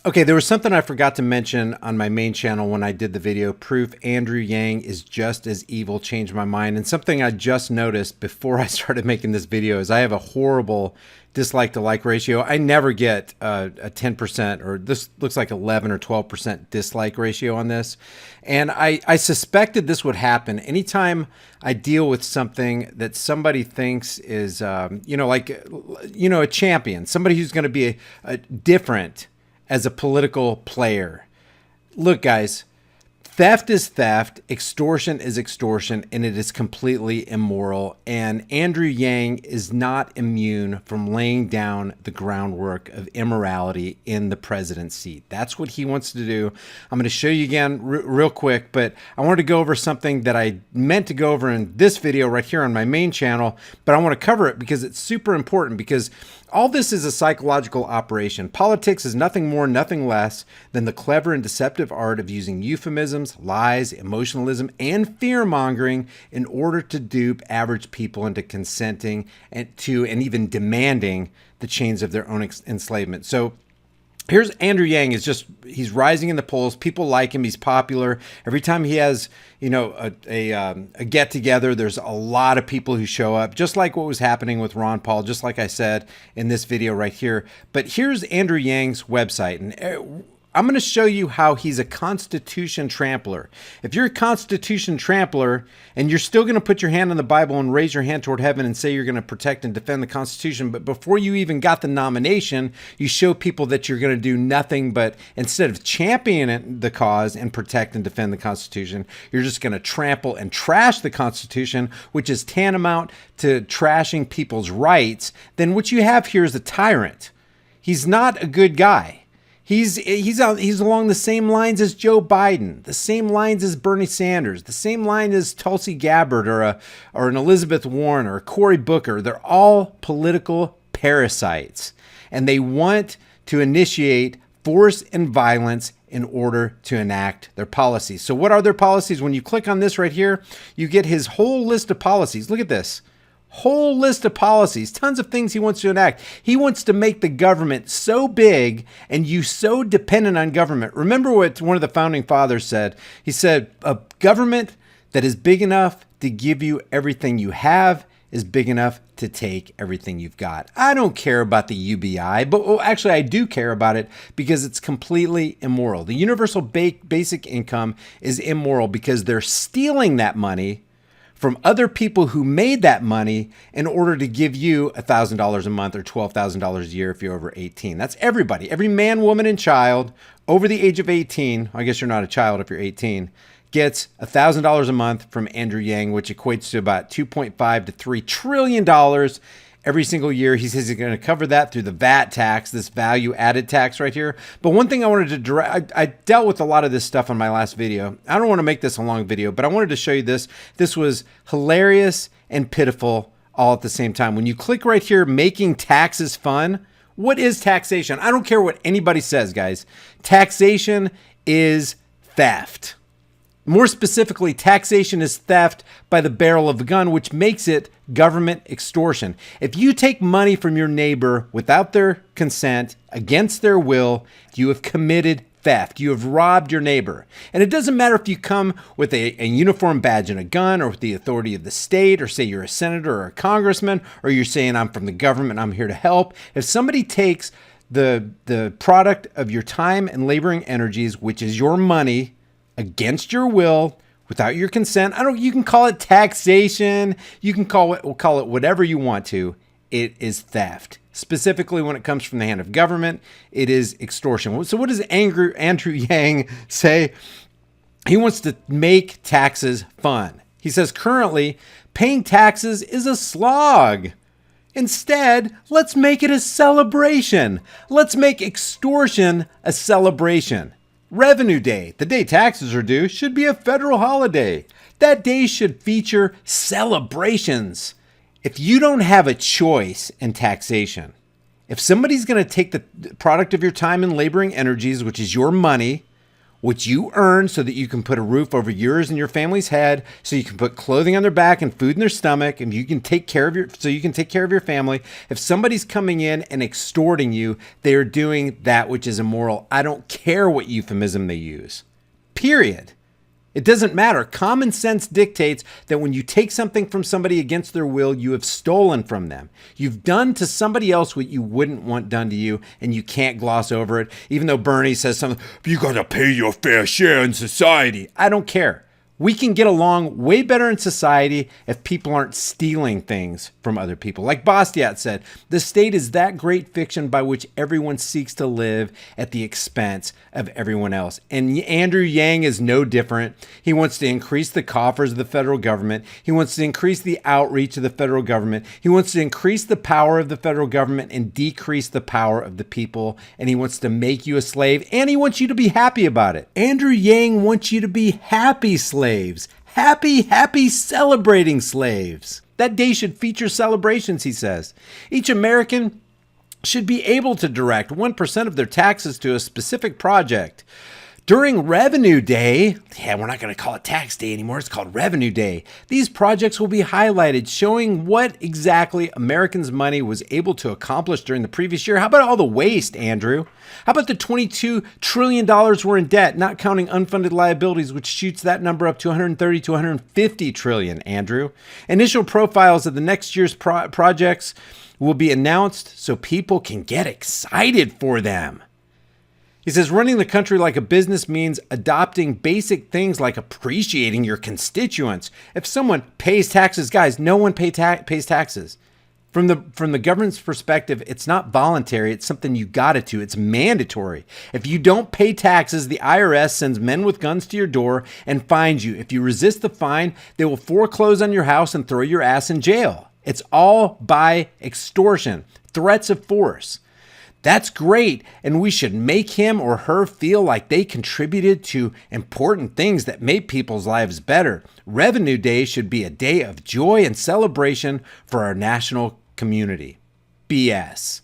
Okay, there was something I forgot to mention on my main channel when I did the video, Proof Andrew Yang is Just as Evil Changed My Mind. And something I just noticed before I started making this video is I have a horrible dislike to like ratio. I never get a 10%, or this looks like 11 or 12% dislike ratio on this. And I suspected this would happen anytime I deal with something that somebody thinks is, a champion, somebody who's going to be a different as a political player. Look, guys, theft is theft, extortion is extortion, and it is completely immoral. And Andrew Yang is not immune from laying down the groundwork of immorality in the president's seat. That's what he wants to do. I'm going to show you again real quick, but I wanted to go over something that I meant to go over in this video right here on my main channel, but I want to cover it because it's super important, because all this is a psychological operation. Politics is nothing more, nothing less than the clever and deceptive art of using euphemisms, lies, emotionalism, and fear-mongering in order to dupe average people into consenting and even demanding the chains of their own enslavement. So here's Andrew Yang. He's rising in the polls. People like him. He's popular. Every time he has, a get together, there's a lot of people who show up, just like what was happening with Ron Paul, just like I said in this video right here. But here's Andrew Yang's website, and I'm going to show you how he's a Constitution trampler. If you're a Constitution trampler and you're still going to put your hand on the Bible and raise your hand toward heaven and say you're going to protect and defend the Constitution, but before you even got the nomination, you show people that you're going to do nothing but, instead of championing the cause and protect and defend the Constitution, you're just going to trample and trash the Constitution, which is tantamount to trashing people's rights, then what you have here is a tyrant. He's not a good guy. He's along the same lines as Joe Biden, the same lines as Bernie Sanders, the same line as Tulsi Gabbard or an Elizabeth Warren or a Cory Booker. They're all political parasites, and they want to initiate force and violence in order to enact their policies. So what are their policies? When you click on this right here, you get his whole list of policies. Look at this. Whole list of policies, tons of things he wants to enact. He wants to make the government so big and you so dependent on government. Remember what one of the founding fathers said? He said, a government that is big enough to give you everything you have is big enough to take everything you've got. I don't care about the UBI, but actually I do care about it because it's completely immoral. The universal basic income is immoral because they're stealing that money from other people who made that money in order to give you $1,000 a month or $12,000 a year if you're over 18. That's everybody. Every man, woman, and child over the age of 18, I guess you're not a child if you're 18, gets $1,000 a month from Andrew Yang, which equates to about $2.5 to $3 trillion every single year. He says he's going to cover that through the VAT tax, this value added tax right here. But one thing I wanted to I dealt with a lot of this stuff on my last video. I don't want to make this a long video, but I wanted to show you this. This was hilarious and pitiful all at the same time. When you click right here, making taxes fun, what is taxation? I don't care what anybody says, guys. Taxation is theft. More specifically, taxation is theft by the barrel of a gun, which makes it government extortion. If you take money from your neighbor without their consent, against their will, you have committed theft. You have robbed your neighbor. And it doesn't matter if you come with a uniform badge and a gun, or with the authority of the state, or say you're a senator or a congressman, or you're saying I'm from the government, I'm here to help. If somebody takes the product of your time and laboring energies, which is your money, against your will, without your consent, you can call it taxation, you can call it whatever you want to. It is theft. Specifically, when it comes from the hand of government, it is extortion. So what does Andrew Yang say? He wants to make taxes fun. He says currently, paying taxes is a slog. Instead, let's make it a celebration. Let's make extortion a celebration. Revenue Day, the day taxes are due, should be a federal holiday. That day should feature celebrations. If you don't have a choice in taxation, if somebody's going to take the product of your time and laboring energies, which is your money, what you earn so that you can put a roof over yours and your family's head, so you can put clothing on their back and food in their stomach, and you can take care of your family. If somebody's coming in and extorting you, they are doing that which is immoral. I don't care what euphemism they use. Period. It doesn't matter. Common sense dictates that when you take something from somebody against their will, you have stolen from them. You've done to somebody else what you wouldn't want done to you, and you can't gloss over it. Even though Bernie says something, you got to pay your fair share in society. I don't care. We can get along way better in society if people aren't stealing things from other people. Like Bastiat said, the state is that great fiction by which everyone seeks to live at the expense of everyone else. And Andrew Yang is no different. He wants to increase the coffers of the federal government. He wants to increase the outreach of the federal government. He wants to increase the power of the federal government and decrease the power of the people. And he wants to make you a slave, and he wants you to be happy about it. Andrew Yang wants you to be happy slaves. Happy celebrating slaves. That day should feature celebrations, he says. Each American should be able to direct 1% of their taxes to a specific project. During Revenue Day, we're not going to call it Tax Day anymore, it's called Revenue Day. These projects will be highlighted, showing what exactly Americans' money was able to accomplish during the previous year. How about all the waste, Andrew? How about the $22 trillion we're in debt, not counting unfunded liabilities, which shoots that number up to 130 to 150 trillion, Andrew? Initial profiles of the next year's projects will be announced so people can get excited for them. He says running the country like a business means adopting basic things like appreciating your constituents. If someone pays taxes, guys, no one pays taxes. From the government's perspective, it's not voluntary. It's something you got to do. It's mandatory. If you don't pay taxes, the IRS sends men with guns to your door and fines you. If you resist the fine, they will foreclose on your house and throw your ass in jail. It's all by extortion, threats of force. That's great, and we should make him or her feel like they contributed to important things that made people's lives better. Revenue Day should be a day of joy and celebration for our national community. BS.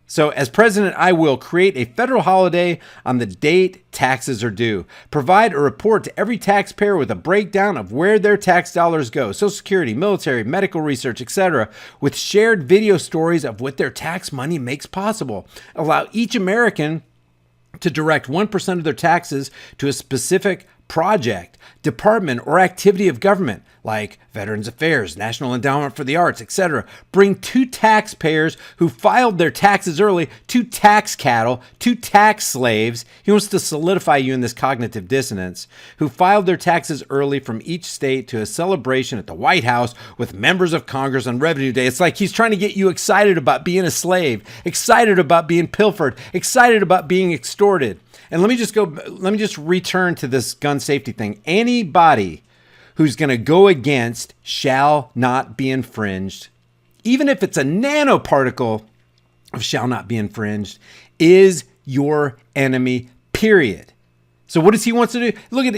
So as president, I will create a federal holiday on the date taxes are due. Provide a report to every taxpayer with a breakdown of where their tax dollars go, Social Security, military, medical research, etc., with shared video stories of what their tax money makes possible. Allow each American to direct 1% of their taxes to a specific project, department, or activity of government, like Veterans Affairs, National Endowment for the Arts, etc. Bring two taxpayers who filed their taxes early, two tax cattle, two tax slaves. He wants to solidify you in this cognitive dissonance, who filed their taxes early from each state to a celebration at the White House with members of Congress on Revenue Day. It's like he's trying to get you excited about being a slave, excited about being pilfered, excited about being extorted. And let me just return to this gun safety thing. Anybody who's going to go against shall not be infringed, even if it's a nanoparticle of shall not be infringed, is your enemy, period. So what does he want to do? Look at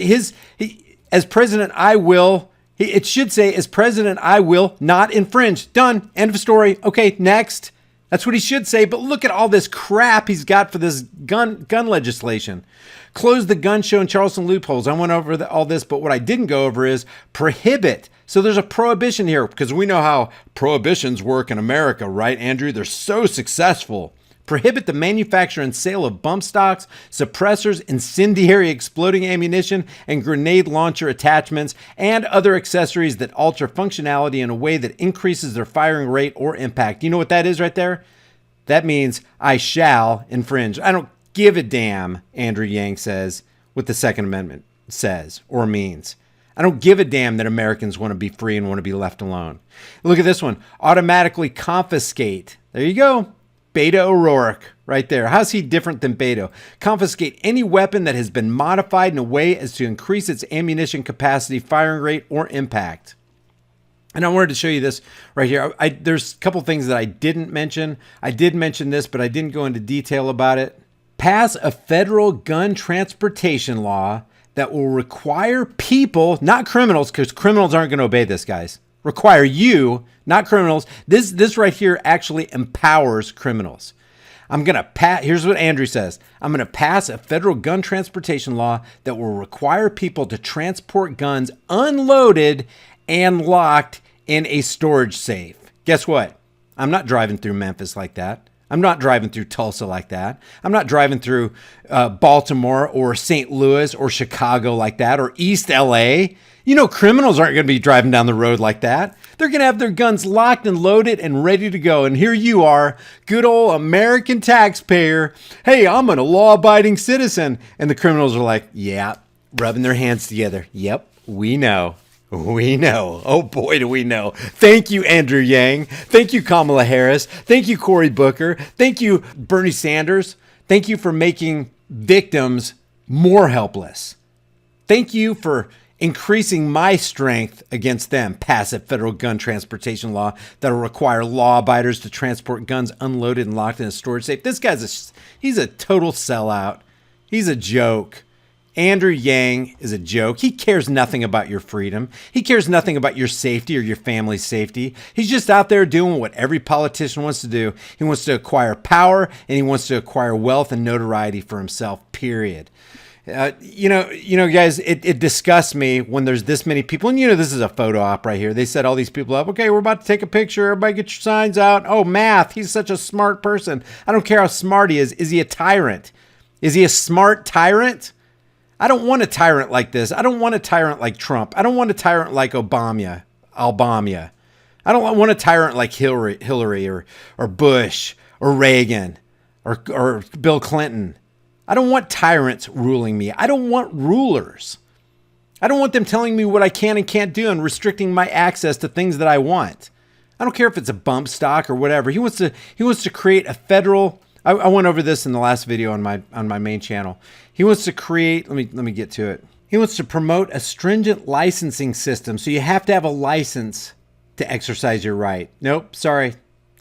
as president, I will, it should say, as president, I will not infringe. Done. End of story. Okay, next. That's what he should say, but look at all this crap he's got for this gun legislation. Close the gun show and Charleston loopholes. I went over all this, but what I didn't go over is prohibit. So there's a prohibition here, because we know how prohibitions work in America, right, Andrew? They're so successful. Prohibit the manufacture and sale of bump stocks, suppressors, incendiary exploding ammunition, and grenade launcher attachments, and other accessories that alter functionality in a way that increases their firing rate or impact. You know what that is right there? That means I shall infringe. I don't give a damn, Andrew Yang says, what the Second Amendment says or means. I don't give a damn that Americans want to be free and want to be left alone. Look at this one. Automatically confiscate. There you go. Beto O'Rourke right there. How's he different than Beto? Confiscate any weapon that has been modified in a way as to increase its ammunition capacity, firing rate, or impact. And I wanted to show you this right here. There's a couple things that I didn't mention. I did mention this, but I didn't go into detail about it. Pass a federal gun transportation law that will require people, not criminals, because criminals aren't going to obey this, guys. Require you, not criminals. This right here actually empowers criminals. I'm going to pass, here's what Andrew says. I'm going to pass a federal gun transportation law that will require people to transport guns unloaded and locked in a storage safe. Guess what? I'm not driving through Memphis like that. I'm not driving through Tulsa like that. I'm not driving through Baltimore or St. Louis or Chicago like that, or East LA. You know, criminals aren't going to be driving down the road like that. They're going to have their guns locked and loaded and ready to go. And here you are, good old American taxpayer. Hey, I'm a law-abiding citizen. And the criminals are like, yeah, rubbing their hands together. Yep, we know. We know. Oh boy, do we know. Thank you, Andrew Yang. Thank you, Kamala Harris. Thank you, Cory Booker. Thank you, Bernie Sanders. Thank you for making victims more helpless. Thank you for increasing my strength against them. Pass a federal gun transportation law that will require law abiders to transport guns unloaded and locked in a storage safe. This guy's he's a total sellout. He's a joke. Andrew Yang is a joke. He cares nothing about your freedom. He cares nothing about your safety or your family's safety. He's just out there doing what every politician wants to do. He wants to acquire power, and he wants to acquire wealth and notoriety for himself, period. You know, guys, it disgusts me when there's this many people. And, you know, this is a photo op right here. They set all these people up. Okay, we're about to take a picture. Everybody get your signs out. Oh, math. He's such a smart person. I don't care how smart he is. Is he a tyrant? Is he a smart tyrant? I don't want a tyrant like this. I don't want a tyrant like Trump. I don't want a tyrant like Obama. I don't want a tyrant like Hillary or Bush or Reagan or Bill Clinton. I don't want tyrants ruling me. I don't want rulers. I don't want them telling me what I can and can't do and restricting my access to things that I want. I don't care if it's a bump stock or whatever. He wants to create a federal. I went over this in the last video on my main channel. He wants to create. Let me get to it. He wants to promote a stringent licensing system, so you have to have a license to exercise your right. Nope, sorry,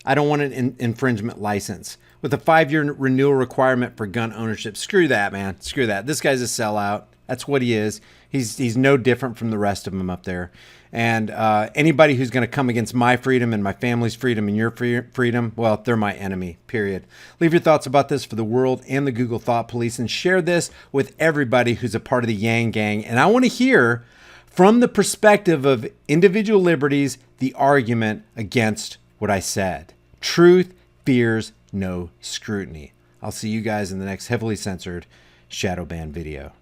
I don't want an infringement license with a 5-year renewal requirement for gun ownership. Screw that, man. Screw that. This guy's a sellout. That's what he is. He's no different from the rest of them up there. And anybody who's going to come against my freedom and my family's freedom and your freedom, well, they're my enemy, period. Leave your thoughts about this for the world and the Google Thought Police, and share this with everybody who's a part of the Yang Gang. And I want to hear from the perspective of individual liberties the argument against what I said. Truth fears no scrutiny. I'll see you guys in the next heavily censored shadow ban video.